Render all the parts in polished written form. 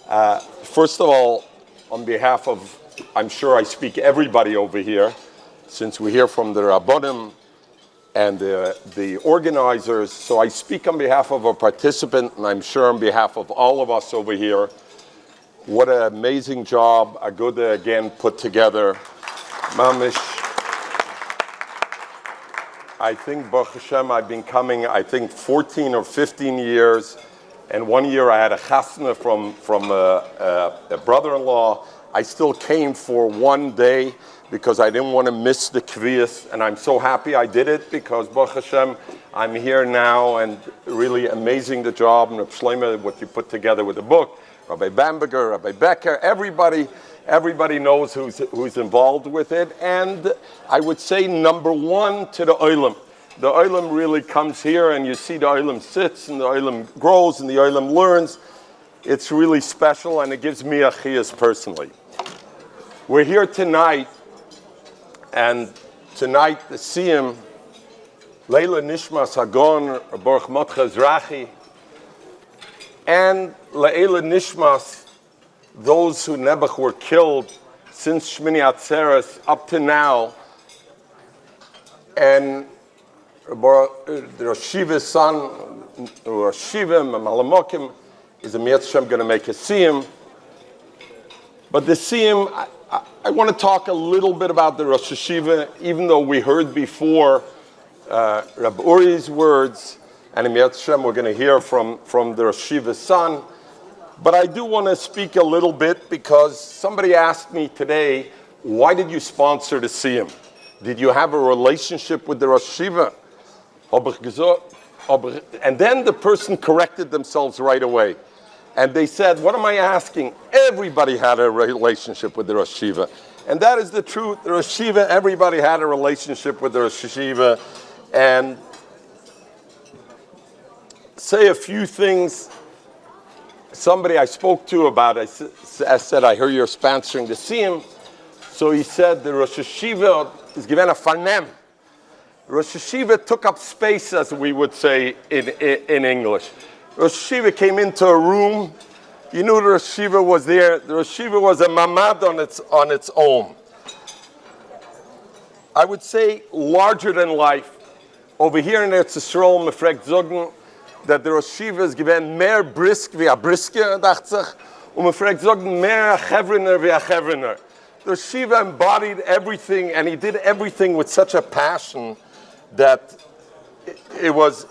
First of all, on behalf of, I'm sure I speak everybody over here, since we hear from the Rabbonim and the organizers, so I speak on behalf of a participant, and I'm sure on behalf of all of us over here. What an amazing job Aguda again put together. Mamish. I think, Baruch Hashem, I've been coming, 14 or 15 years. And one year I had a chasna from a brother-in-law. I still came for one day because I didn't want to miss the kviyas. And I'm so happy I did it because, Baruch Hashem, I'm here now and really amazing the job. And Shlomo, what you put together with the book, Rabbi Bamberger, Rabbi Becker, everybody knows who's involved with it. And I would say number one to the Olam. The Olam really comes here and you see the Olam sits and the Olam grows and the Olam learns. It's really special and it gives me a chiyas personally. We're here tonight and tonight the Siyum, Leila Nishmas Hagon, Baruch Motcha Ezrachi, and Leila Nishmas, those who Nebuch were killed since Shmini Atzeres up to now, and the Rosh Shiva's son, Rosh Shiva, Mamalamokim, is a Mitzvah Shem going to make a Siyum. But the Siyum, I want to talk a little bit about the Rosh Shiva, even though we heard before Rab Uri's words, and in Mitzvah Shem we're going to hear from the Rosh Shiva's son. But I do want to speak a little bit because somebody asked me today, why did you sponsor the Siyum? Did you have a relationship with the Rosh Shiva? And then the person corrected themselves right away. And they said, what am I asking? Everybody had a relationship with the Rosh Shiva. And that is the truth. The Rosh Shiva, everybody had a relationship with the Rosh Shiva. And say a few things. Somebody I spoke to about, I said, I heard you're sponsoring the Siyum. So he said, the Rosh Shiva is given a farnem. Rosh Shiva took up space, as we would say in English. Rosh Shiva came into a room. You knew the Rosh Shiva was there. The Rosh Shiva was a mamad on its own. I would say larger than life. Over here in Eretz Yisrael, mefregt zogen, that the Rosh Shiva is given mehr brisk wie a brisker, dacht sich, und mefregt zogen mehr a chevrener wie a chevrener. The Rosh Shiva embodied everything, and he did everything with such a passion that it was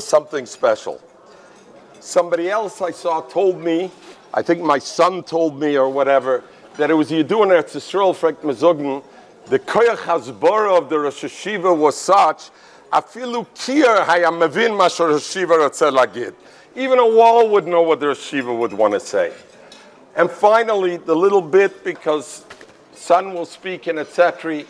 something special. Somebody else I saw told me, I think my son told me or whatever, that it was Yidun Eretz Yisrael frekt mezogn, the koyach hasbara of the Rosh Shiva was such, afilu kier hayam mevin ma Rosh Shiva ratzeh lagid. Even a wall would know what the Rosh Shiva would want to say. And finally, the little bit, because son will speak and etc.,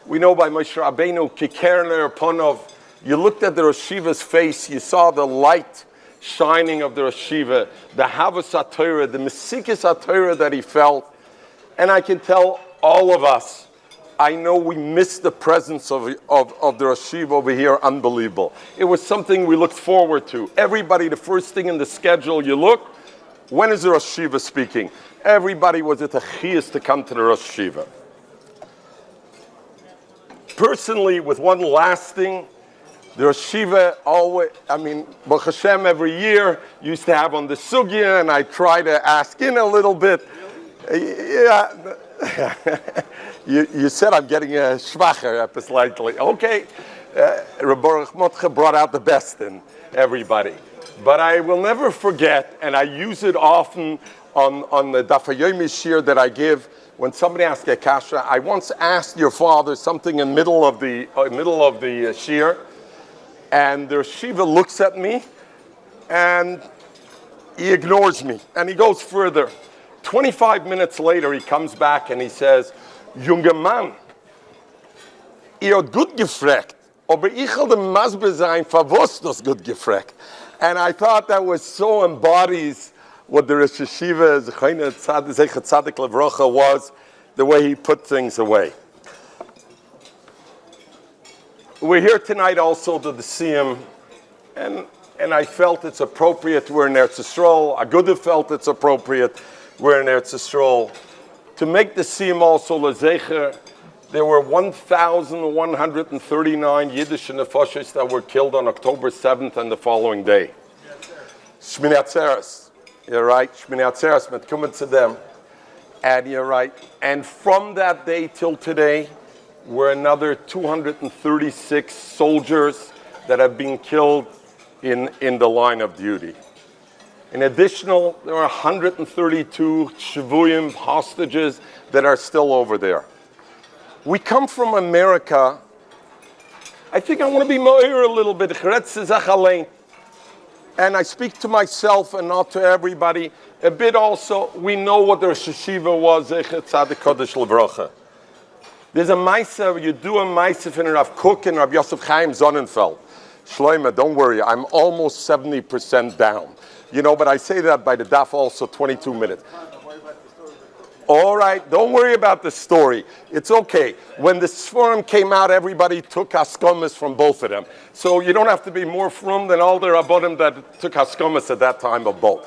we know by Moshe Rabbeinu, Kikerner Ponov, you looked at the Rosh Shiva's face, you saw the light shining of the Rosh Shiva, the Havas HaTorah, the Meseches HaTorah that he felt. And I can tell all of us, I know we missed the presence of the Rosh Shiva over here, unbelievable. It was something we looked forward to. Everybody, the first thing in the schedule you look, when is the Rosh Shiva speaking? Everybody was at the chiyas to come to the Rosh Shiva. Personally, with one last thing, the Rosh Shiva always, Baruch Hashem every year used to have on the sugya, and I try to ask in a little bit. Yeah, you said I'm getting a schwacher slightly. Okay, Baruch Motcha brought out the best in everybody. But I will never forget, and I use it often on the Daf HaYomi shir that I give. When somebody asks a kasha, I once asked your father something in the middle of the shir, and the Shiva looks at me, and he ignores me, and he goes further. 25 minutes later, he comes back and he says, "Junger Mann, ihr habt gut gefragt, aber ich will dem Masber sein, für was das gut gefragt." And I thought that was so embodies what the Rosh Shiva was, the way he put things away. We're here tonight also to the Siyum, and and I felt it's appropriate. We're in Eretz Yisrael. Agudah felt it's appropriate. We're in Eretz Yisrael. To make the Siyum also lezecher, there were 1,139 Yiddish nefashos that were killed on October 7th and the following day. Shmini Atzeres. You're right. Shmini Atzeres, metkumen to them. And you're right. And from that day till today, were another 236 soldiers that have been killed in the line of duty. In addition, there are 132 Shvuyim hostages that are still over there. We come from America. I think I want to be more a little bit. And I speak to myself and not to everybody. A bit also, we know what the Rosh Hashiva was. There's a Maisa, you do a Maisa in Rav Kook and Rav Yosef Chaim Sonnenfeld. Shloime, don't worry, I'm almost 70% down. You know, but I say that by the daf also 22 minutes. All right, don't worry about the story. It's okay. When the Sforim came out, everybody took haskomas from both of them. So you don't have to be more frum than all the Rabbonim that took haskomas at that time of both.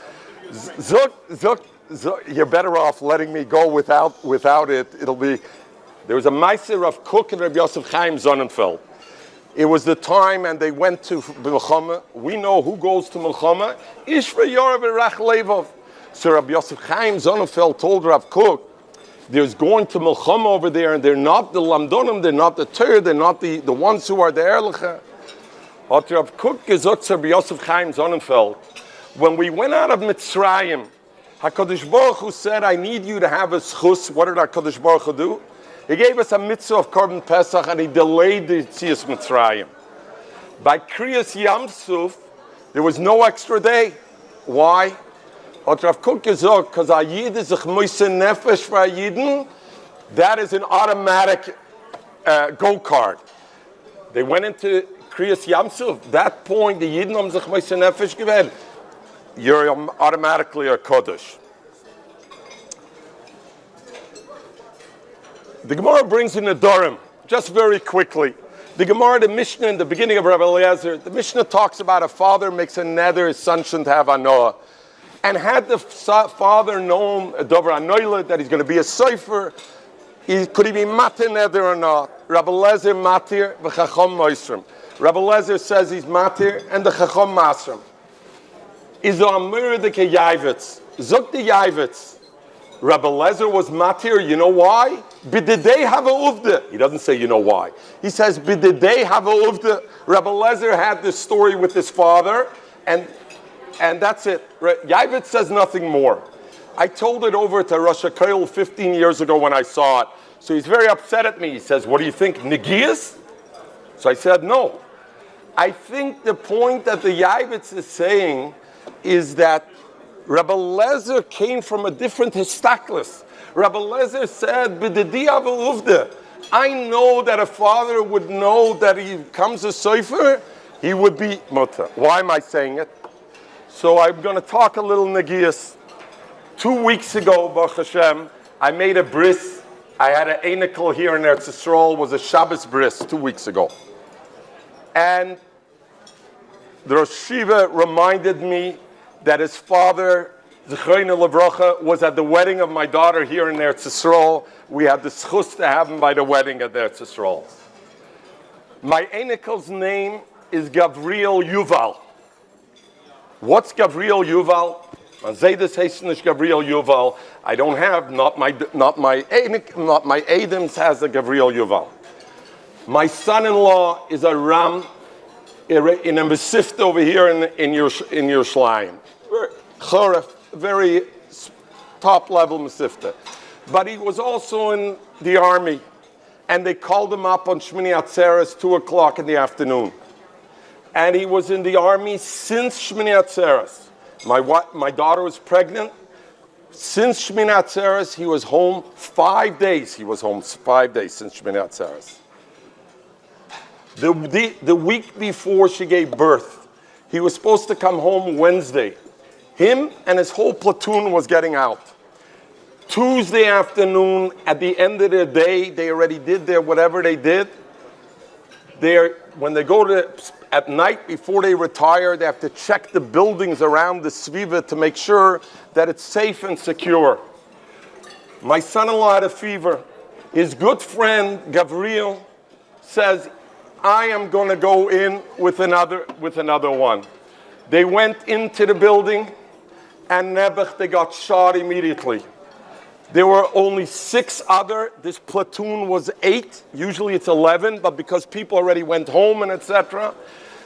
You're better off letting me go without it. It'll be... There was a Meiser of Cook and Rabbi Yosef Chaim Sonnenfeld. It was the time, and they went to Milchama. We know who goes to Milchama. Ishva Yorav Rach Levov. So Rabbi Yosef Chaim Sonnenfeld told Rav Cook, there's going to Milchama over there, and they're not the Lamdonim, they're not the Torah, they're not the ones who are the Erlecha. But Rav Cook gesagt to Rabbi Yosef Chaim Sonnenfeld, when we went out of Mitzrayim, HaKadosh Baruch Hu said, I need you to have a schus. What did HaKadosh Baruch Hu do? He gave us a mitzvah of Korban Pesach, and he delayed the Yetzias Mitzrayim. By Kriyas Yam Suf, there was no extra day. Why? Rav Kook gesagt, because a Yid is a chmoise nefesh for a Yidin, that is an automatic go-kart. They went into Kriyas Yam Suf. That point, the Yidin haben sich chmoise nefesh gewählt. You're automatically a Kodesh. The Gemara brings in a Dorim, just very quickly. The Gemara, the Mishnah in the beginning of Rabbi Eliezer, the Mishnah talks about a father makes a nether, his son shouldn't have anoah. And had the father known a Dover Anoila, that he's going to be a Sefer, could he be matir nether or not? Rabbi Eliezer matir, v'chachom moisrim. Rabbi Eliezer says he's matir, and the chachom masrim. Is the amir the keyavitz? Zok the yavitz. Rabbi Eliezer was matir, you know why? Bididei have a uvda. He doesn't say you know why. He says bididei have a uvda. Rabbi Eliezer had this story with his father, and that's it. Yavitz says nothing more. I told it over to Rosh Hashanah 15 years ago when I saw it. So he's very upset at me. He says, what do you think, Negias? So I said, no. I think the point that the Yavitz is saying is that Rabbi Eliezer came from a different histaklis. Rabbi Eliezer said, "B'dedi avuluvda." I know that a father would know that he becomes a sofer, he would be mutter. Why am I saying it? So I'm going to talk a little negias. 2 weeks ago, Baruch Hashem, I made a bris. I had an einikel here in Eretz Yisrael. Was a Shabbos bris 2 weeks ago, and the Rosh Hashiva reminded me that his father, Zechreinu Levracha, was at the wedding of my daughter here in Eretz Yisrael. We had the schus to have him by the wedding at Eretz Yisrael. My einikel's name is Gavriel Yuval. What's Gavriel Yuval? Seudas Mitzvah Gavriel Yuval. I don't have, not my Adams has a Gavriel Yuval. My son-in-law is a Ram in a Mesifta over here in Yerushalayim. Choref, very top-level Mesifta. But he was also in the army, and they called him up on Shmini Atzeres, 2 o'clock in the afternoon. And he was in the army since Shmini Atzeres. My daughter was pregnant. Since Shmini Atzeres, he was home 5 days. He was home 5 days since Shmini Atzeres. The week before she gave birth, he was supposed to come home Wednesday. Him and his whole platoon was getting out. Tuesday afternoon, at the end of the day, they already did their whatever they did. when they go to, at night before they retire, they have to check the buildings around the Sviva to make sure that it's safe and secure. My son-in-law had a fever. His good friend, Gabriel, says, I am going to go in with another one. They went into the building, and they got shot immediately. There were only 6 other. This platoon was 8. Usually it's 11, but because people already went home and etc.,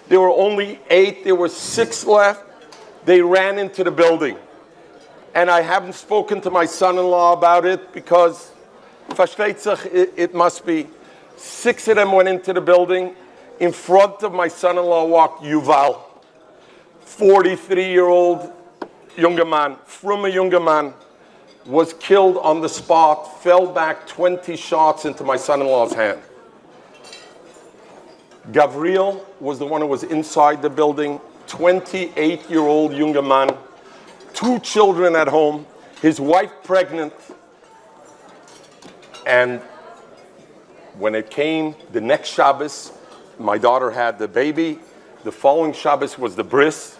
there were only 8. There were 6 left. They ran into the building. And I haven't spoken to my son-in-law about it because it must be 6 of them went into the building. In front of my son-in-law walked Yuval, 43-year-old younger man, from a younger man, was killed on the spot, fell back 20 shots into my son-in-law's hand. Gabriel was the one who was inside the building, 28-year-old younger man, 2 children at home, his wife pregnant. And when it came the next Shabbos, my daughter had the baby. The following Shabbos was the bris.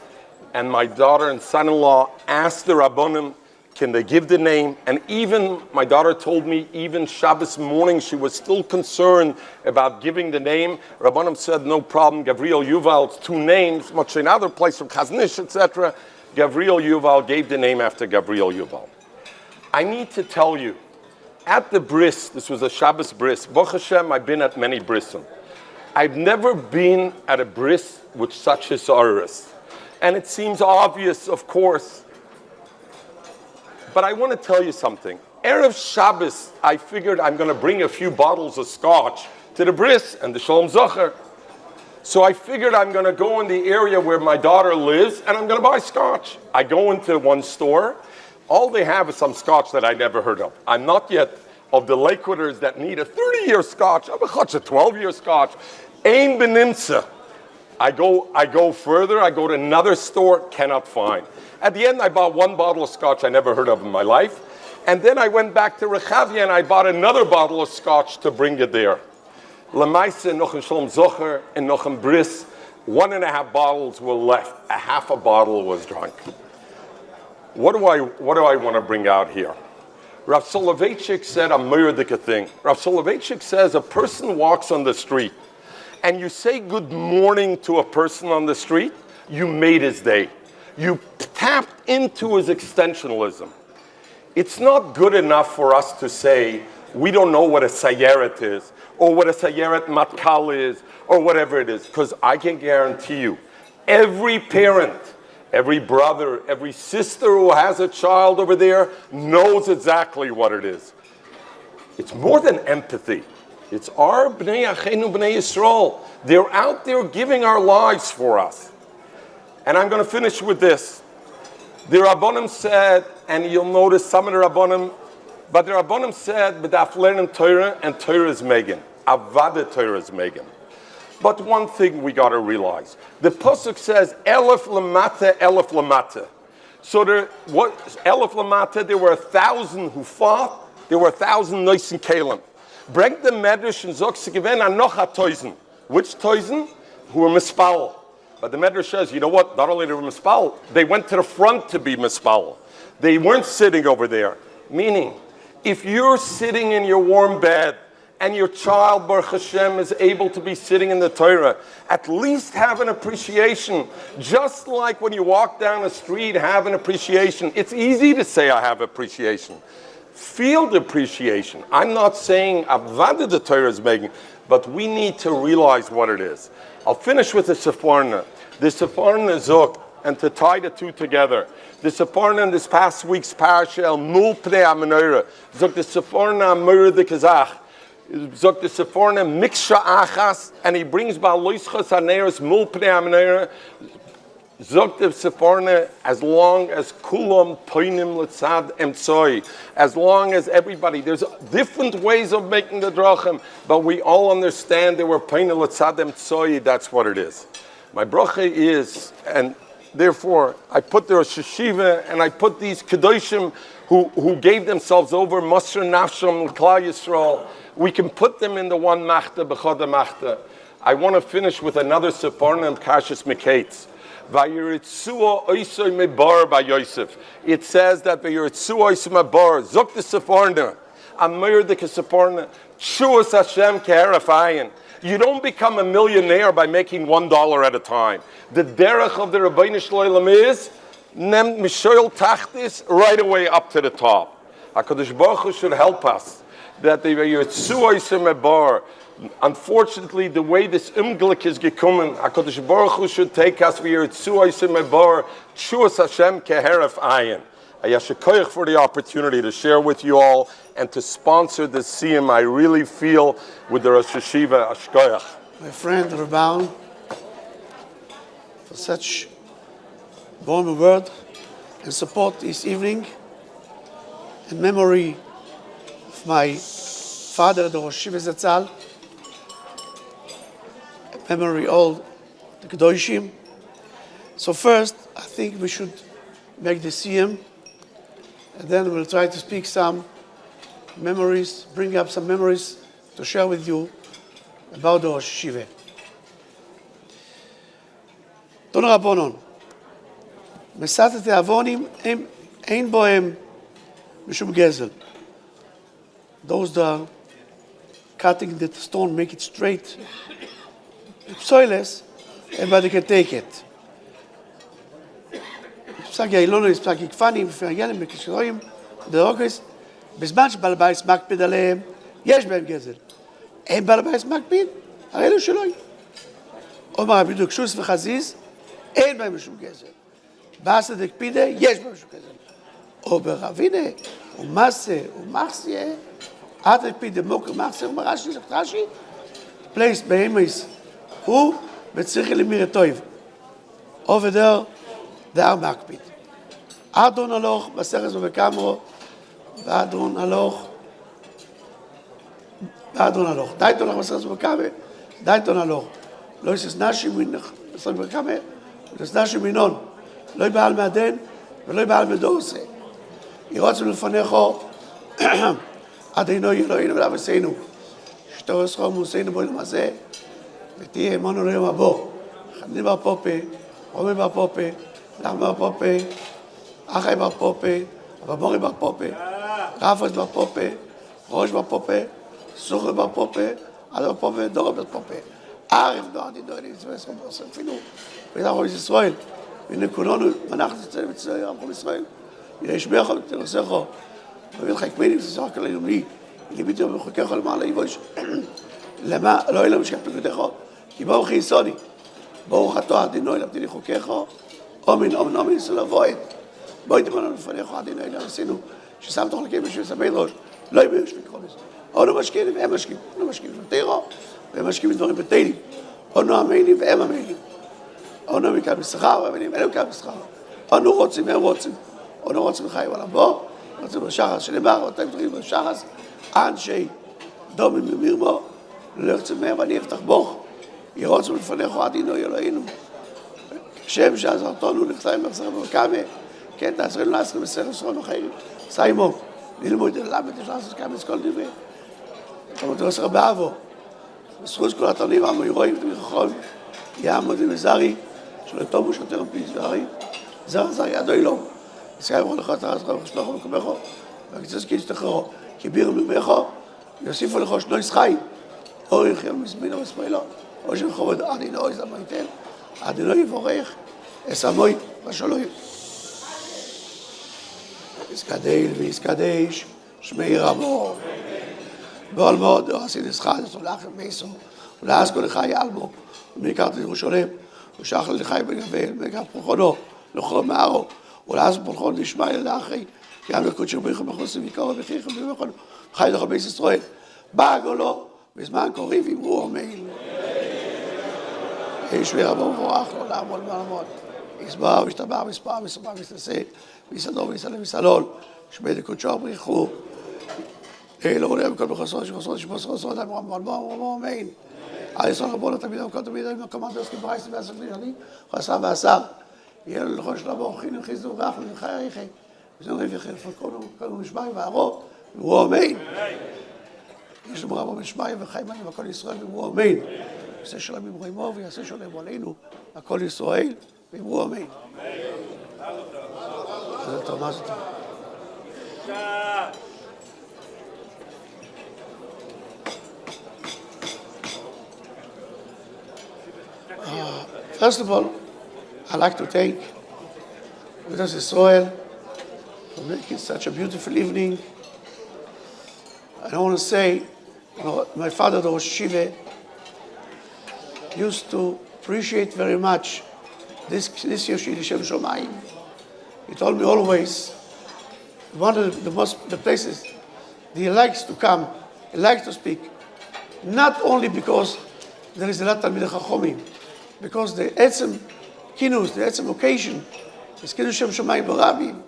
And my daughter and son-in-law asked the Rabbonim, can they give the name? And even, my daughter told me, even Shabbos morning, she was still concerned about giving the name. Rabbonim said, no problem, Gabriel Yuval, it's 2 names, much another place from Chaznish, etc. Gabriel Yuval gave the name after Gabriel Yuval. I need to tell you, at the bris, this was a Shabbos bris, Baruch Hashem, I've been at many brisim. I've never been at a bris with such hisaris. And it seems obvious, of course. But I want to tell you something. Erev Shabbos, I figured I'm going to bring a few bottles of scotch to the bris and the Shalom Zocher. So I figured I'm going to go in the area where my daughter lives and I'm going to buy scotch. I go into one store. All they have is some scotch that I never heard of. I'm not yet of the Lakewooders that need a 30-year scotch. I'm a 12-year scotch. Ein benimtza. I go further, I go to another store, cannot find. At the end, I bought 1 bottle of scotch I never heard of in my life. And then I went back to Rechavia and I bought another bottle of scotch to bring it there. Lemaise, noch ein Shalom Zocher, and noch ein Bris, 1.5 bottles were left. A half a bottle was drunk. What do I want to bring out here? Rav Soloveitchik said a murdik thing. Rav Soloveitchik says a person walks on the street and you say good morning to a person on the street, you made his day. You tapped into his extensionalism. It's not good enough for us to say, we don't know what a sayeret is, or what a sayeret matkal is, or whatever it is, because I can guarantee you, every parent, every brother, every sister who has a child over there knows exactly what it is. It's more than empathy. It's our Bnei Achenu Bnei Yisrael. They're out there giving our lives for us. And I'm going to finish with this. The Rabbonim said, and you'll notice some of the Rabbonim, but the Rabbonim said, B'daf learning Torah, and Torah is Megan. Avada Torah is Megan. But one thing we got to realize. The Pasuk says, Elef Lamata, Elef Lamata. So Elef Lamata, there were 1,000 who fought, there were 1,000 Nois and Kalim. Bring the Medrash and Zok Segeven Anocha Toizen. Which Toizen? Who were Mispal. But the Medrash says, you know what? Not only they were Mispal, they went to the front to be Mispal. They weren't sitting over there. Meaning, if you're sitting in your warm bed and your child, Baruch Hashem, is able to be sitting in the Torah, at least have an appreciation. Just like when you walk down the street, have an appreciation. It's easy to say I have appreciation. Feel the appreciation. I'm not saying Avada the Torah is making, but we need to realize what it is. I'll finish with the Seforna. The Seforna Zok, and to tie the two together. The Seforna in this past week's parasha, El Mul Pnei HaMenorah, Zok the Seforna Amur the Kazach, Zok the Seforna Miksha Achas, and he brings Ba'aloischas Haneros Mul Pnei HaMenorah, Zok the Seforna, as long as Kulam Toinim Letzad Emtsoi, as long as everybody, there's different ways of making the drachim, but we all understand there were Toinim Letzad Emtsoi, that's what it is. My bracha is, and therefore I put the Rosh Hashiva and I put these Kedoshim who gave themselves over, Mosher Nafsham, Klal Yisrael, we can put them in the one Machta, B'choda Machta. I want to finish with another Separna and Kashas Mekates. It says that Zok the Separna, Amir the Separna, Shuas Hashem Keherafayin. You don't become a millionaire by making $1 at a time. The derech of the Rabbeinu Shloim is nem mishoil tachtis right away up to the top. HaKadosh Baruch Hu should help us that the bar. Unfortunately, the way this umglik is gekommen, HaKadosh Baruch Hu should take us for Shuas Hashem Keheref Ayin. I yashikoyach for the opportunity to share with you all and to sponsor the Siyum. I really feel with the Rosh Hashiva Ashkoyach. My friend Rabban, for such warm word and support this evening, in memory of my father, the Rosh Hashiva Zatzal, memory all the Kedoshim. So first, I think we should make the Siyum, and then we'll try to speak some memories, bring up some memories to share with you about the Rosh Hashiva. Don Rabbonon, Mesatet Avonim ein bohem mishum gezel. Those that are cutting the stone, make it straight, soilless, everybody can take it. פסק יעילונו, פסק יקפנים, ופרגלים, בקשרויים, דרוקס, בזמן שבעל הבית מקפיד עליהם, יש בהם גזל. אין בעל הבית מקפיד, הרי אלו שלא. אומר בדיוק שוס וחזיז, אין בהם משום גזל. באסה דקפידה, יש בהם משום גזל. או ברבינה, ומסה, ומחסיה, עד דקפידה מוקר מחסיה, ומרשי, שחטרשי, פלייס בהימייס, הוא בצריך למיר טויב. Over there מקפיד. אדון הלוך, בסרס ובקמרו, ואדון הלוך, דייתון הלוך בסרס ובקמרו, דייתון הלוך. לא יסס נשי מינך, בסרס ובקמרו, יסס נשי מינון, לא יבעל מעדן, ולא יבעל מדורסה. ירוץ מלפניכו, עדינו אלוהינו ולאבסינו, שתורס חום מוסינו בו למעשה, ותהיה אמונו ליום הבא. חנין בר פופה, רומי בר פופה, נחם בר פופה, אחי בר פופה, אבמורי בר פופה, רפוס בר פופה, ראש בר פופה, סוכר בר פופה, עד בר פופה, דור בר פופה. ערב נועד ידועני, אפילו, ואנחנו ישראל, והנה כולנו, ואנחנו נצטרף ישראל, רמחו ישראל, יש ביחד, תנוסחו, ובלחק מינים, זה רק עלינו לי, ליביתי ובחוקך למעלה יבוש, למה, לא אלה משכת פקודך, כי ברוך יסוני, ברוך אתה עדינו אליו תני חוקך, אומן סלבוית, בואי תמנו לפניך עדינו אליו עשינו, ששם תוך לקים בשביל סבי ראש, לא יביא יש לקרונס, אנו משקיעים והם משקיעים, אנו משקיעים בתירו, והם משקיעים דברים בתילים, אנו המיינים והם המיינים, אנו מכאן בשכר, והמיינים אלה מכאן בשכר, אנו רוצים והם רוצים, אנו רוצים לחיים על הבוא, רוצים בשחס שנאמר, אותם דברים בשחס, אנשי דומים ממירמו, לא ירצים מהם ואני אפתח בוך, ירוצו לפניך עדינו אלוהינו. שם שעזרתנו לכתיים בחסר ובקמה, כן תעשרנו לעשרים בסרט שרון החיים. סיימו, ללמוד ללמד, יש לעשות כמה את כל דברי. כמות עשר באבו, בזכות כל התרנים המוירואים ותמיכון, יעמוד למזרי, שלא יתומו שוטר מפיץ וערי, זר ידו אילום. ישראל ברוך לך, תרס לך ושלוחו וקומךו, והקצוץ כי ישתחררו, כי ביר מרמךו, יוסיפו לך שנויס חיים, אורך יום מזמינו וסמאלו. או שחובד עדינו איזה מייתן, עדינו יבורך, אסמוי בשלוי. יסקדל ויסקדש, שמי רבו. בעול מאוד, עשי נסחד, סולח ומייסו, ולעס כל לחי אלמו, ומקרת לירושלים, ושחל לחי בגבל, מקרת פרחונו, לוחו מערו, ולעס פרחון נשמע אל האחרי, גם לקוד שרביכו מחוסים ויקרו וחיכו ובכונו, חי לך בייס ישראל, בא גולו, בזמן קוריב אמרו אמן. ישבי רבו מבורך לו לעמוד מעמוד. יסבר וישתבר מספר וספר ויסתסה ויסדור ויסלם ויסלול. שמי דקודשו בריחו. לא עולה בכל בחסות שחסות שפוס חסות אמרו אמן. על ישראל רבו לתמיד המקום תמיד המקומות עוסקים ברייסים ועשר שנים חסר ועשר. יהיה לו לכל שלבו חינם חיזו ואחל וחי עריכי. וזה נריב יחל פרקונו נשמעי וערו אמרו אמן. יש לנו רבו משמעי וחי מנים וכל ישראל אמרו אמן. יעשה שלום עמו עמו ויעשה שלום עלינו, הכל ישראל, ואמרו אמן. זה טוב, מה זה טוב? First of all, I'd like to thank Seudas Israel for making such a beautiful evening. And I want to say, my father, the Rosh Yeshiva, used to appreciate very much this Yoshi Shem Shomayim. He told me always, one of the places he likes to come, he likes to speak, not only because there is a lot of Talmidei Chachomim, because the Etzem Kinus, the Etzem occasion, is Kiddush Shem Shomayim Barabim.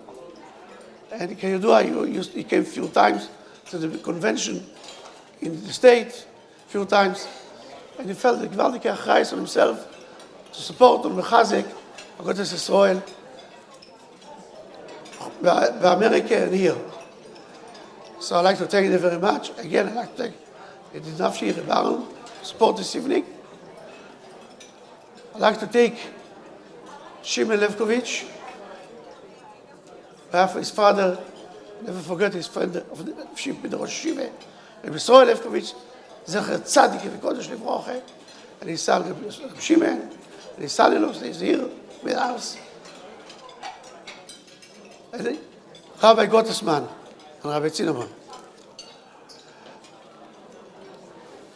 And he came a few times to the convention in the state, a few times, and he felt the gewaltige achreis on himself to support and mechazek Agudas Israel, America and here. So I'd like to thank you very much. Again, I'd like to thank the Nafshi Rebaron to support this evening. I'd like to thank Shimon Levkovich, his father, never forget his friend of the Rosh Yeshiva, Rabbi Yisrael Levkovich, Zecher Tzadik v'Kodesh Livroche, and his son Rabbi Shimon, and his son-in-law is here with us. And Rabbi Gottesman and Rabbi Zinnemann.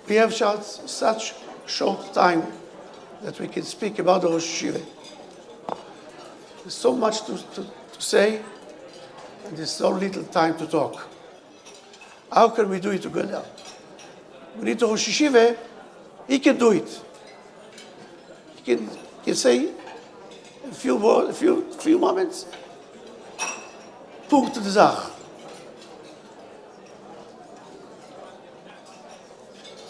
We have such short time that we can speak about the Rosh Yeshiva. There's so much to say, and there's so little time to talk. How can we do it together? We need the Rosh Yeshiva, he can do it. He can say a few words, a few moments. Punkt de Sache.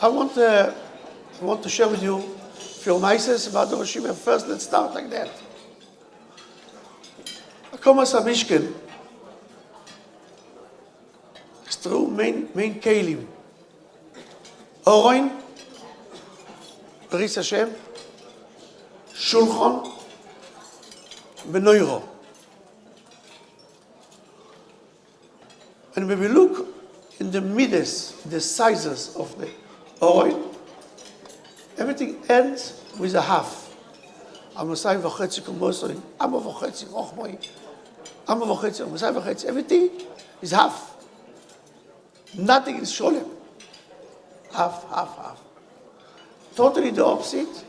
I want to share with you a few Meseches about the Rosh Yeshiva. First, let's start like that. Akomas HaMishkan is through main kelim. Oren, Beris Hashem, Shulchan, Benoiro. And when we look in the midas, the sizes of the oil, everything ends with a half. Amasai v'chetzi kumosoi, Amma v'chetzi rochmoi, Amma v'chetzi, Amasai v'chetzi, everything is half. Nothing is sholem. Half. Totally the opposite.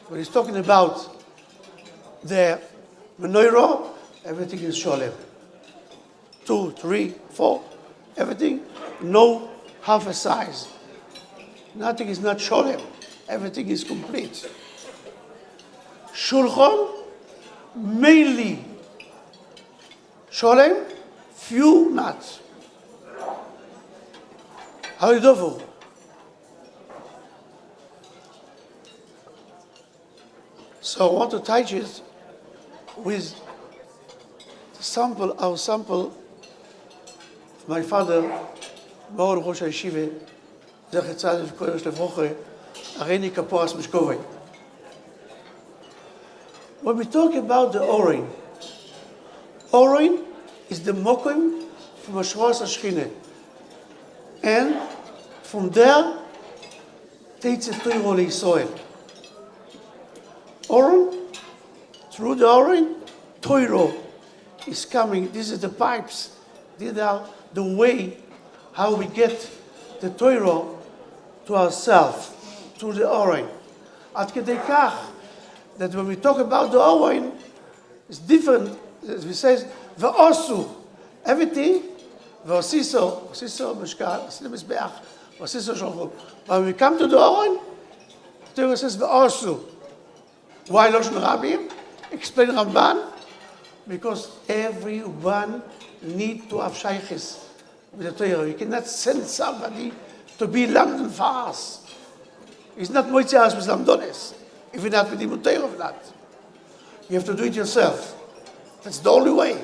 When he's talking about the menorah, everything is sholem. 2, 3, 4, everything, no half a size. Nothing is not sholem. Everything is complete. Shulchan, mainly sholem, few not. How you do? So I want to touch it with our sample of my father, Baruch Rosh Yeshiva, Zecher Tzadik v'Kodesh Livroche, Areni Kaporas Mishkovei. When we talk about the Oren is the mokim from Ashras HaShechina. And from there, takes it to Yisrael. Oren, through the Oren, Torah is coming. These are the pipes. These are the way how we get the Torah to ourselves, through the Oren. Ad kedei kach, that when we talk about the Oren, it's different. As we say, v'osu, everything, v'osiso, meshkal, v'osiso mizbeach, v'osiso shulchan. When we come to the Oren, the Torah says v'osu. Why Loshen Rabim? Explain Ramban. Because everyone needs to have shaykhis with the Torah. You cannot send somebody to be London for us. It's not Moitzias with Lamdones. If you're not with the Torah of that. You have to do it yourself. That's the only way.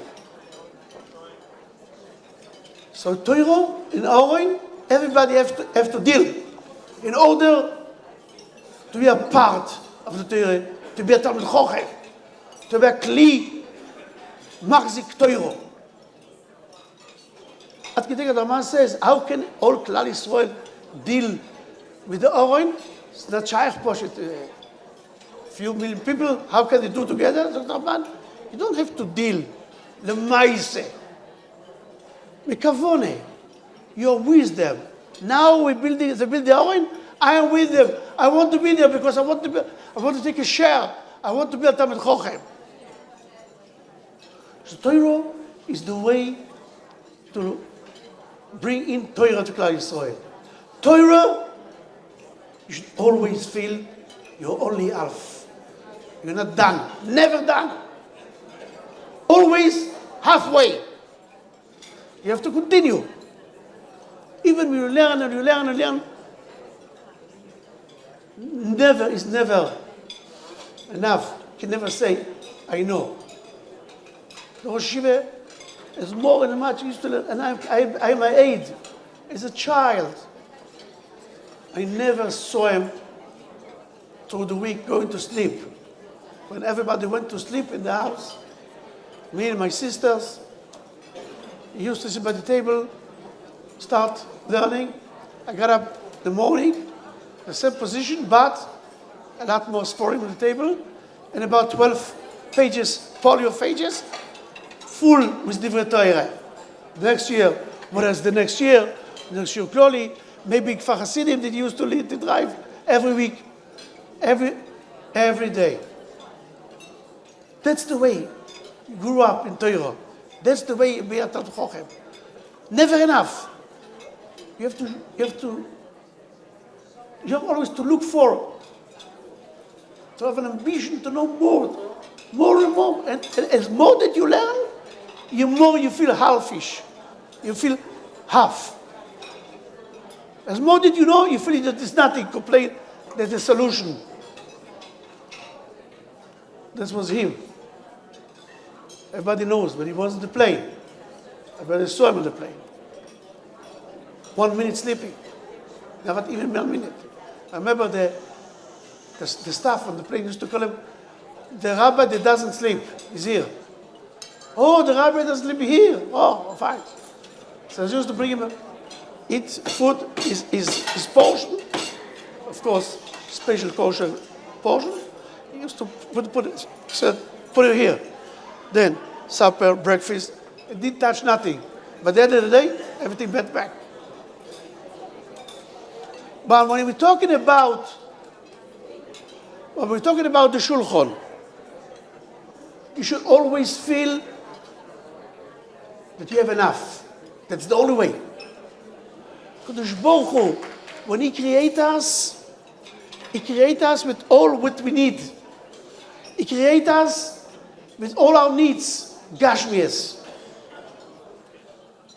So Torah, in Oren, everybody have to deal. In order to be a part of the Torah, to be a Talmid Chochem, to be a Kli, Machzik Torah. At Kedei Rama says, how can all Klal Yisrael deal with the Oren? It's not Shaykh Poshet. Few million people, how can they do together? You don't have to deal. Lemaise. Mikavone. You're with them. Now they build the Oren. I am with them. I want to be there because I want to take a share. I want to be a Talmid Chochem. So Torah is the way to bring in Torah to Klal Yisrael. Torah, you should always feel you're only half. You're not done. Never done. Always halfway. You have to continue. Even when you learn and you learn and learn, never is never enough. You can never say, I know. The Rosh Yeshiva is more than much used to learn, and I'm my age. As a child, I never saw him through the week going to sleep. When everybody went to sleep in the house, me and my sisters, he used to sit by the table, start learning. I got up in the morning, the same position, but a lot more scoring on the table, and about 12 pages, folio pages, full with Divrei Torah. Next year, what else the next year? Next year, Kloli, maybe Kfar Hasidim that used to lead the drive every week, every day. That's the way you grew up in Torah. That's the way you be a Talmid Chochem. Never enough. You have always to look for, to have an ambition to know more and more. And as more that you learn, the more you feel halfish. You feel half. As more that you know, you feel that there's nothing. Complain that the solution. This was him. Everybody knows, but he was on the plane. Everybody saw him on the plane. 1 minute sleeping. Not even 1 minute. I remember the staff on the plane used to call him, the rabbi that doesn't sleep is here. Oh, the rabbi doesn't sleep here. Oh, fine. So I used to bring him eat food, his portion. Of course, special kosher portion. He used to put it here. Then supper, breakfast. It didn't touch nothing. But at the end of the day, everything went back. But when we're talking about the Shulchan, you should always feel that you have enough. That's the only way. Kadosh Baruch Hu, when He creates us with all what we need. He creates us with all our needs, Gashmias.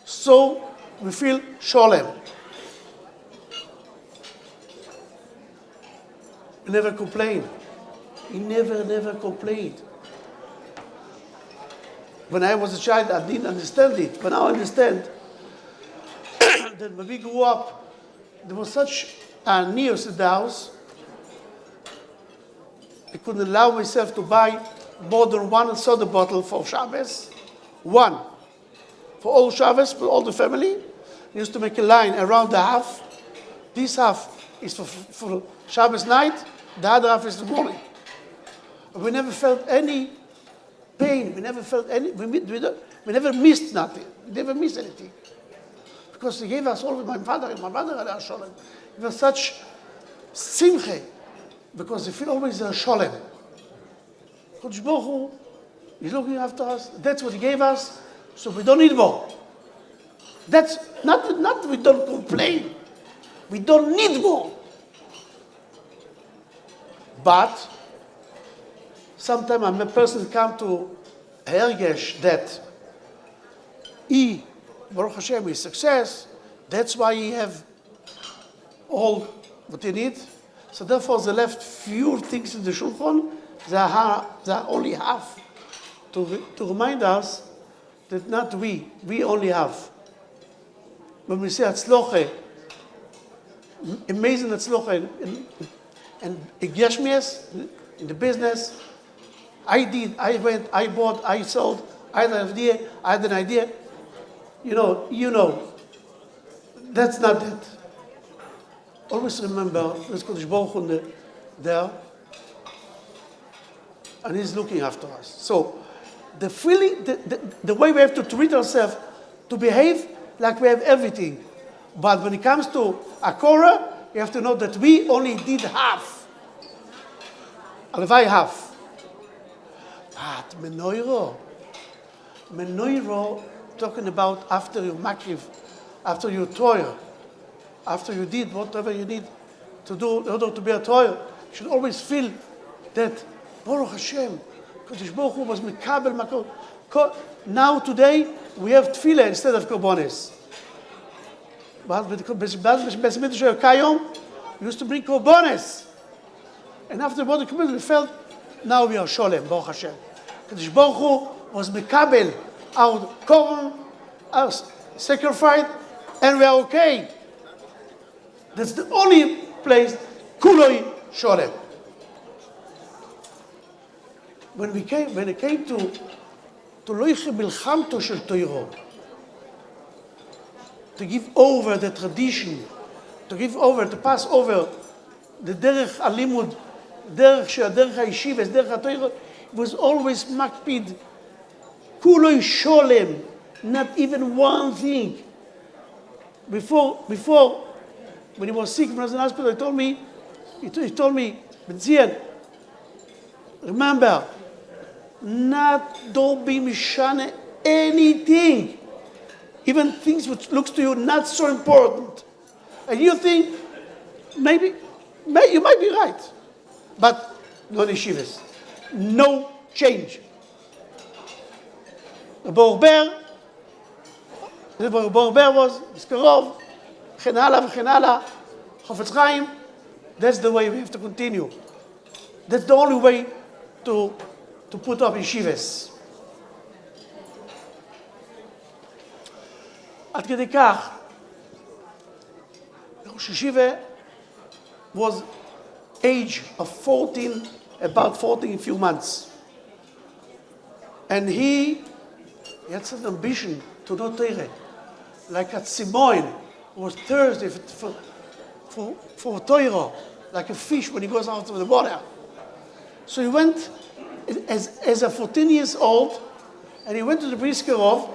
So we feel Sholem. He never complained. He never complained. When I was a child, I didn't understand it. But now I understand that when we grew up, there was such a news in the house. I couldn't allow myself to buy more than one soda bottle for Shabbos. One. For all Shabbos, for all the family. We used to make a line around the half. This half is for Shabbos night. The other half is the morning. We never felt any pain. We never felt any. We never missed nothing. We never missed anything. Because He gave us all, my father and my mother had a sholem. It was such simche. Because they feel always a sholem. Kadosh Baruch Hu is looking after us. That's what He gave us. So we don't need more. That's not we don't complain. We don't need more. But sometimes a person come to hergesh that he, Baruch Hashem, is success. That's why he have all what he need. So therefore, the left few things in the Shulchan, they are only half to remind us that not we only have. When we say Hatzloche, amazing Hatzloche And Geshmies, in the business, I went, I bought, I sold, I had an idea. You know, that's not it. Always remember, there's Kodesh Baruch Hu there, and he's looking after us. So, the feeling, the way we have to treat ourselves, to behave like we have everything. But when it comes to Akora, you have to know that we only did half. Alevai half. But Menoiro, talking about after you makriv, after you toil, after you did whatever you need to do in order to be a toil, you should always feel that Baruch Hashem, Kodesh Baruch Hu was mikabel makol. Now today we have tefillah instead of korbanos. But with Meseches Kayom, we used to bring korbanos, and after the korbanos we felt now we are sholem Baruch Hashem. Kodesh Baruch Hu was mikabel our korban, our sacrifice, and we are okay. That's the only place kuloi sholem. When it came to loiche milchamto shel Torah, to give over the tradition, to pass over the derech alimud, derech hayeshivas, derech haTorah, it was always makpid, kuloi sholem, not even one thing. Before, when he was sick from the hospital, he told me, Benzion, remember, don't be mishane anything, even things which looks to you not so important, and you think maybe you might be right, but no yeshivas, no change. The Borber was Skarov, Chenala, Chofetz Chaim. That's the way we have to continue. That's the only way to put up yeshivas. Ad kedei kach, Rosh Yeshiva was age of 14, about 14 in few months. And he had such an ambition to know Torah. Like at Simoin was thirsty for Torah, like a fish when he goes out of the water. So he went as a 14 years old, and he went to the Briskerov,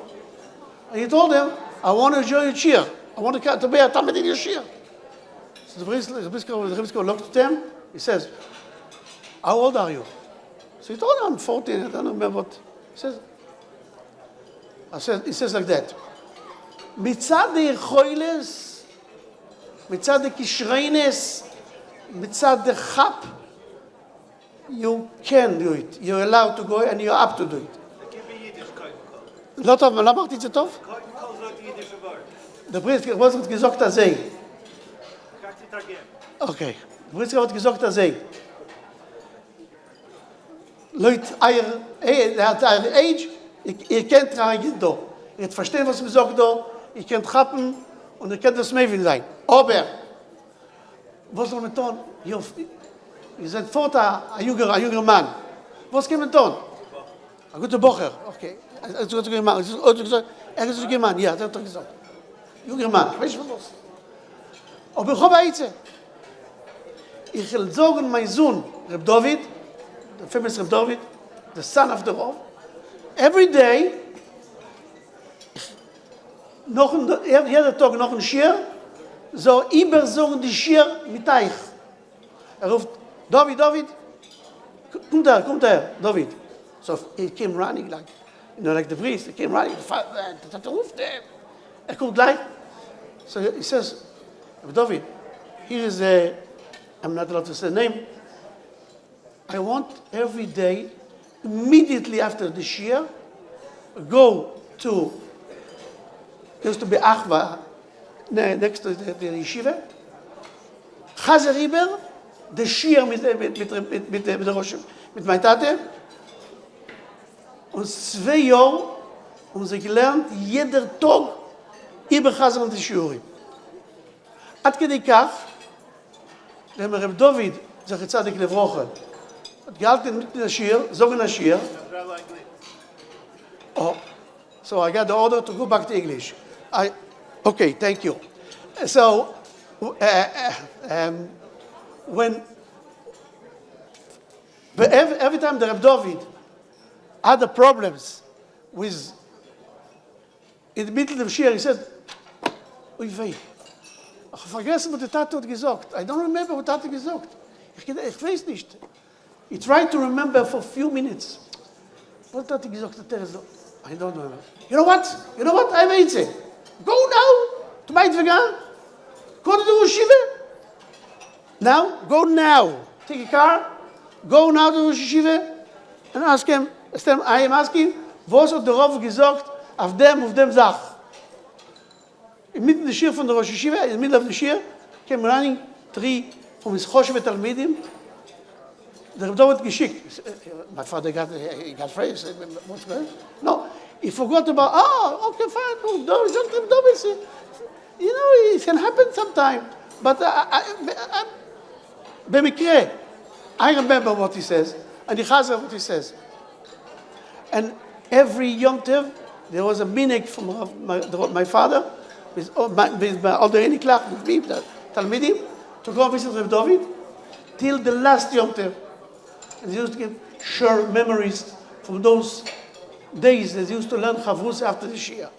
and he told them, I want to join your cheer. I want to be a Talmid in your cheer. So the Briskerov looked at him. He says, how old are you? So he told him, I'm 14. I don't remember what he says. He says like that. Mitzad the Yecholes, mitzad the Kishreines, mitzad the Chap, you can do it. You're allowed to go and you're up to do it. לא טוב, לא אמרתי את זה טוב? דברי, was hat gesagt, dass er. Okay. Dbrizka hat gesagt, dass er. Leute, er hat eine Age, ihr kennt rein da. Ihr hat verstehen, was gesagt da. Ihr kennt Chappen und ihr kennt das Mevin sein. Aber, was soll man tun? Ihr seid Vater, ein junger Mann. Was kann man tun? Ein guter Bocher. Okay. Er ist ein junger Mann. Er ist ein junger Mann. Ja, das hat er gesagt. Junger Mann. Weißt du was? Aber ich habe eine. Ich will sagen, mein Sohn, Reb David, the famous Reb David, the son of the Rav, every day, jeder Tag noch ein Schir, so übersagen die Schir mit Teich. Ruft, David, kommt her, David. So he came running like the priest, he came running, ruft kommt gleich. So he says, David, here is I'm not allowed to say the name. I want every day, immediately after the Shir, go to, used to be Achva, next to the yeshiva, Chazer Iber, the Shir mit meinem Tate, und 2 Jahre haben sie gelernt, jeder Tag über Chazer und die Shiurim. Ad kedei kach, wenn Reb David Zach Tzadik Levrocha. Het gehalten mit der Shir, zogen Shir. Oh, so I got the order to go back to English. Okay, thank you. So, when every time the Reb David had the problems with, in the middle of the Shir, he said, Oy vey, ich vergessen, was der Tate hat gesagt. I don't remember what Tate gesagt. Ich weiß nicht. He tried to remember for a few minutes. What Tate gesagt hat, I don't know. You know what? I weet it. Go now to Beit Vegan. Go to the Rosh Yeshiva. Now, go now. Take a car. Go now to the Rosh Yeshiva and ask him. I am asking, was hat der Rav gesagt auf dem Sach? In mitten der Shir von der Rosh Yeshiva, in the middle of the Shir, came running 3 from his Choshev Talmidim. The Rebbe had geschickt. My father got afraid. He said, what's going on? No, he forgot about, okay, fine. No, you know, it can happen sometime. But במקרה, I remember what he says, and he has what he says. And every Yom Tov, there was a minhag from my father, with all the Eniklach, with me, the Talmidim, to go visit Reb David, till the last Yom Tov. And they used to give sure memories from those days that they used to learn Chavrus after the Shia.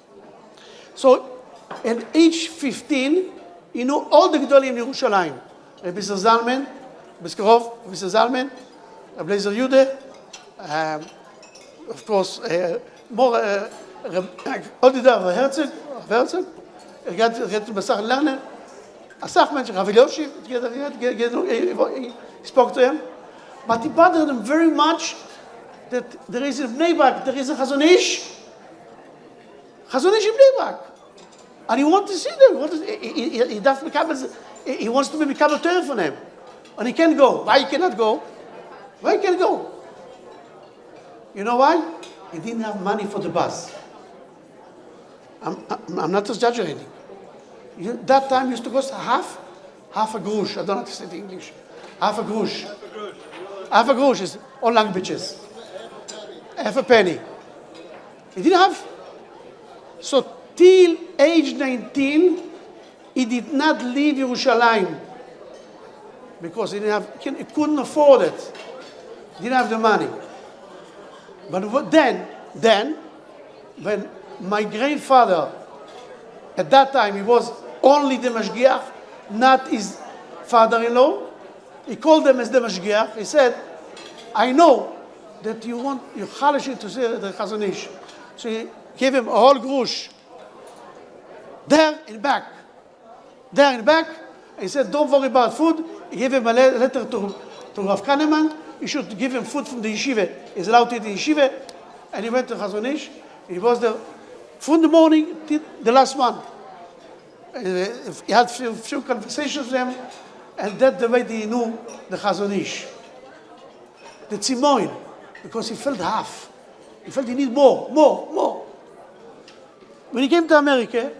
So, at age 15, he knew all the Gedolim in Yerushalayim. Rabbi Zalman, Biskarov, Rabbi Zalman, Rabbi Lezer Yude, of course, more, all the other Herzog, he got to Basach Lerner, Asach mentioned Rav Yoshi, he spoke to him, but it bothered him very much that there is a Bnei Brak, there is a Chazon Ish in Bnei Brak, and he wants to see them. He wants to become a Torah for them, and he can't go. Why he cannot go? Why he can't go? You know why? He didn't have money for the bus. I'm not exaggerating. That time used to cost half a grush. I don't know how to say it in English. Half a grush. Half a grush is all languages. Half a penny. He didn't have. So till age 19, he did not leave Yerushalayim because he couldn't afford it. He didn't have the money. But then, when my grandfather, at that time, he was only the Mashgiach, not his father-in-law. He called them as the Mashgiach. He said, I know that you chalish to say the Chazon Ish. So he gave him a whole grush. There in back. He said, don't worry about food. He gave him a letter to Rav Kahneman. He should give him food from the yeshiva. He's allowed to eat in yeshiva. And he went to Chazon Ish. He was there from the morning till the last one. He had a few conversations with them. And that's the way he knew the Chazon Ish. The Tzimoin. Because he felt half. He felt he needed more. When he came to America,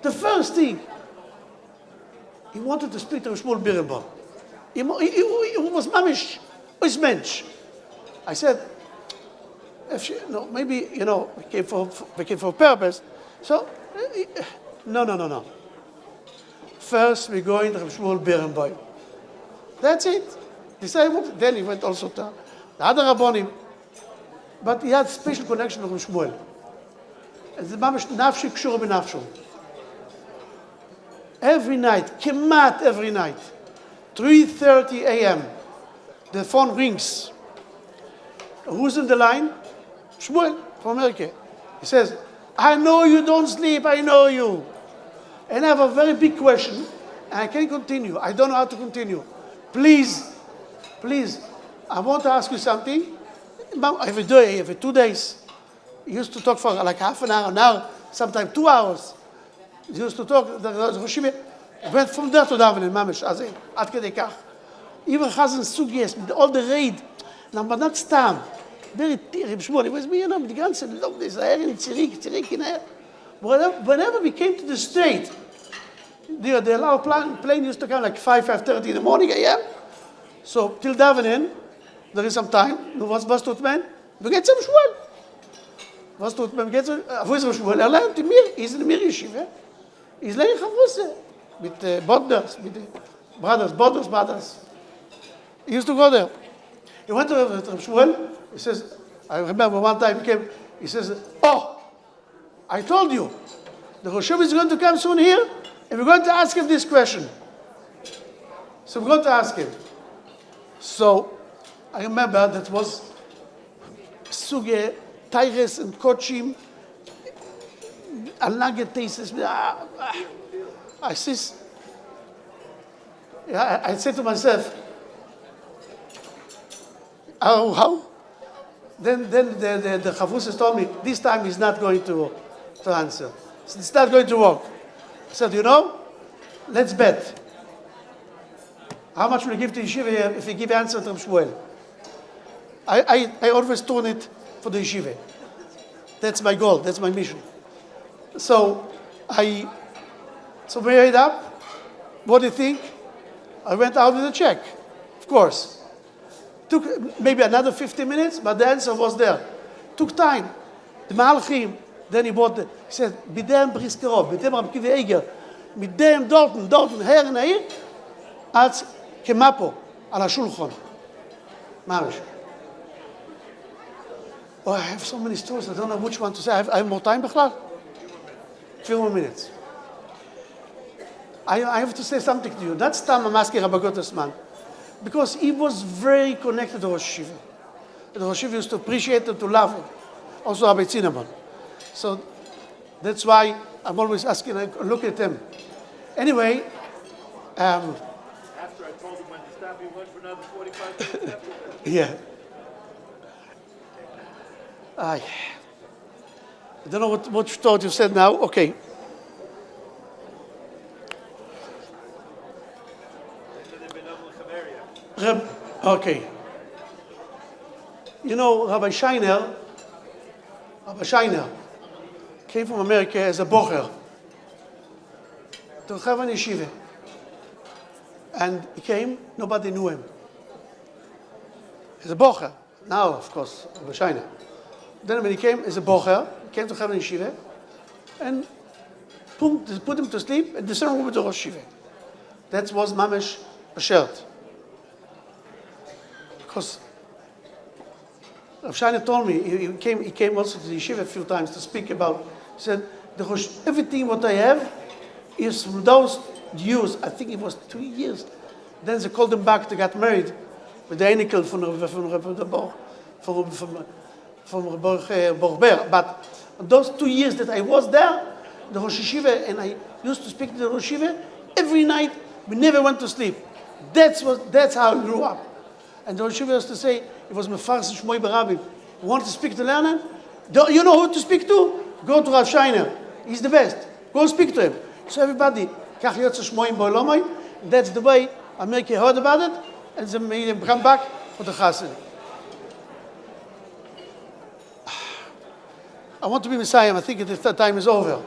the first thing, he wanted to speak to Shmuel Birenbaum. He was mamish, his mensch. I said, maybe, we came for a purpose. So, no. First, we're going to Shmuel Birenbaum. That's it. Then he went also to the other Rabbonim. But he had special connection with Shmuel. And the mamish nafshi kshura b'nafshu. Every night, kemat every night, 3:30 a.m., the phone rings. Who's in the line? Shmuel from America. He says, I know you don't sleep, I know you. And I have a very big question, and I can't continue. I don't know how to continue. Please, I want to ask you something. Every day, every 2 days. He used to talk for like half an hour, sometimes 2 hours. He used to talk, the Rosh Yeshiva went from there to davening, mamish, ad kedei kach. Even Chazan Sugyes, with all the raid, but not stam. Very Reb Shmuel, he was me, the ganze Log, this Erin, Tzirik, in air. Whenever we came to the state, the plane used to come like 5:30 in the morning a.m. So, till davening, there is some time. Nu, was tut man? Du gehst zum Schwul. Was tut man? Wo ist der Schwul? Lernt in mir, ist in mir Yeshiva. Ist lernt Chavrusse. Mit Bodners, mit brothers. He used to go there. He went to Shmuel. He says, I remember one time he came. He says, oh, I told you, the Rosh Hashanah is going to come soon here, and we're going to ask him this question. So we're going to ask him. So I remember that was Suge, Tyrus and Kochim, Alage Tesis. I said to myself, how? Then the Chavruses told me, this time he's not going to answer. It's not going to work. I said, let's bet. How much will you give to yeshiva here if you give answer to Shmuel? I always turn it for the yeshiva. That's my goal. That's my mission. So we made up. What do you think? I went out with a check, of course. Took maybe another 15 minutes, but the answer was there. Took time. The Malachim, then he said, Bidem Briskerov, Bidem Rab Kivi Eger, Bidem Dorten, her and here, at Kemapo, על השולחן. Mamish. Oh, I have so many stories, I don't know which one to say. I have more time, Bechlal? Few more minutes. I have to say something to you. That's time I'm asking Rabbi Gottesman. Because he was very connected to Rosh Hashiva. The Rosh Hashiva used to appreciate it, to love it. Also Rabbi Zinnemann. So that's why I'm always asking, I look at them. Anyway, after I told him when to stop, he went for another 45 minutes after that. Yeah. I don't know what thought you said now. Okay. Okay. Rabbi Scheiner came from America as a bocher to Chavan Yeshiva. And he came, nobody knew him. As a bocher. Now, of course, Rabbi Scheiner. Then when he came as a bocher, he came to Chavan Yeshiva, and put him to sleep, and the son went to Rosh Yeshiva. That was Mamish Ashert. Because Rav Scheiner told me, he came also to the yeshiva a few times to speak about, he said, everything what I have is from those Jews. I think it was 2 years. Then they called him back to get married with the Einikel from Borber. But those 2 years that I was there, the Rosh Yeshiva, and I used to speak to the Rosh Yeshiva, every night we never went to sleep. That's how I grew up. And the Rosh Yeshiva used to say, it was Mefarsh Shmoi Barabim. You want to speak to Lernen? You know who to speak to? Go to Rav Scheiner. He's the best. Go speak to him. So everybody, Kach Yotze Shmoim Boilomai. That's the way America heard about it, and they made him come back for the Chassid. I want to be Messiah. I think the time is over.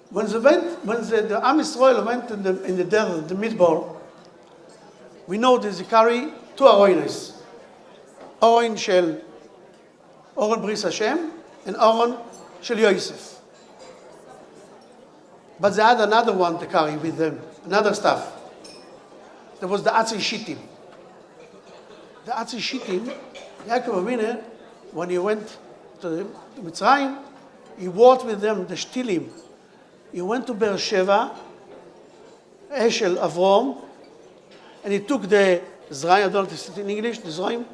When the Am Yisrael went in the desert, the Midbar, we know that they carry two Aronos. Aron shel Aron Bris Hashem and Aron shel Yosef. But they had another one to carry with them, another stuff. There was the Atzei Shittim. The Atzei Shittim, Yaakov Avinu, when he went to Mitzrayim, he walked with them the Shtilim. He went to Beersheba, Eshel Avrom, and he took the Zraim, I don't know if it's in English, the Zraim?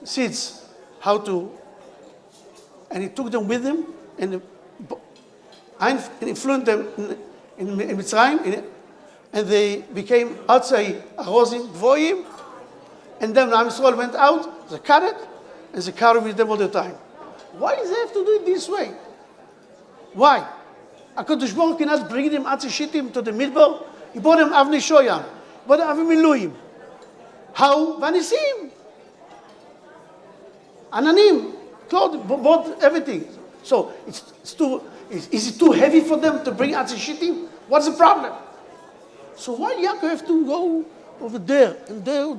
Seeds. And he took them with him, and he flew them in Mitzrayim, and they became Atzei Arozim Gvoyim, and then when Am Yisrael went out, they cut it, and they carried with them all the time. Why do they have to do it this way? Why? HaKadosh Baruch Hu cannot bring them Atzei Shittim to the Midbar. He brought them Avnei Shoyam. He brought them Avim Miluim. How? Vanisim. Ananim. Clothes, bought everything. So is it too heavy for them to bring Atzei Shittim? What's the problem? So why Yaakov have to go over there and there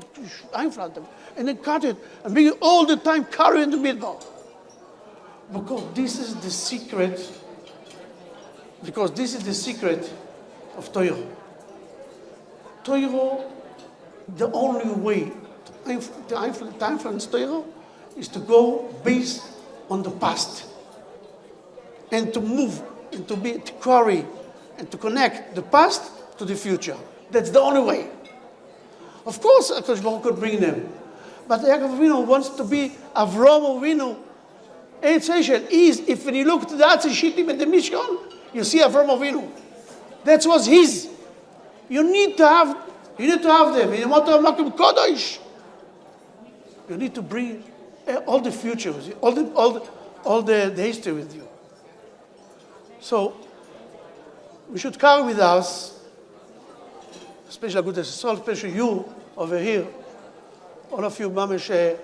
einpflanzen them and then cut it and bring it all the time carry in the middle? Because this is the secret. Because this is the secret of Torah. Torah, the only way to influence Torah is to go based on the past and to move and to carry and to connect the past to the future. That's the only way. Of course, HaKadosh Baruch Hu could bring them, but Yaakov Avinu wants to be Avraham Avinu. Eretz Yisrael is, if when you look to the Atzei Shittim and the Mishkan, you see Avraham Avinu. That was his. You need to have them. You want to have Makom Kodesh. You need to bring all the future with you, all the history with you. So we should carry with us, especially Agudas Yisrael, especially you over here, all of you, Mamish,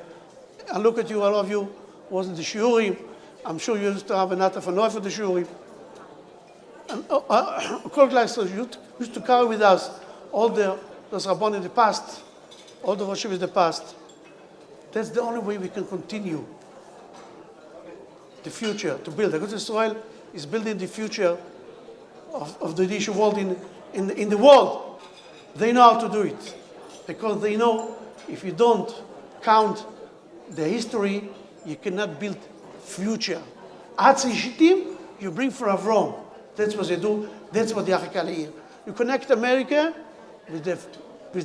I look at you, all of you was in the Shiurim. I'm sure you used to have a nata for Noy for the Shiurim. And you used to carry with us all those Rabbon in the past, all the Rosh in the past. That's the only way we can continue the future, to build. Agudas Yisrael is building the future of the Yiddish world in the world. They know how to do it. Because they know if you don't count the history, you cannot build future. Atzei Shittim, you bring for Avram. That's what they do. That's what the Achikal. You connect America with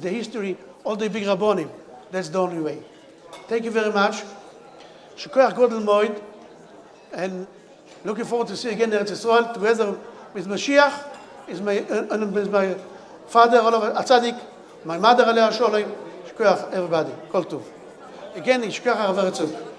the history, all the big Rabbonim. That's the only way. Thank you very much. Shekoyach Godel Moed. And looking forward to see you again in Eretz Yisrael together with Mashiach, with my father, Olav Atzadik, my mother, Alea Sholem. Shkoyach, everybody. Kol Tov. Again, Shkoyach HaRav Herzog.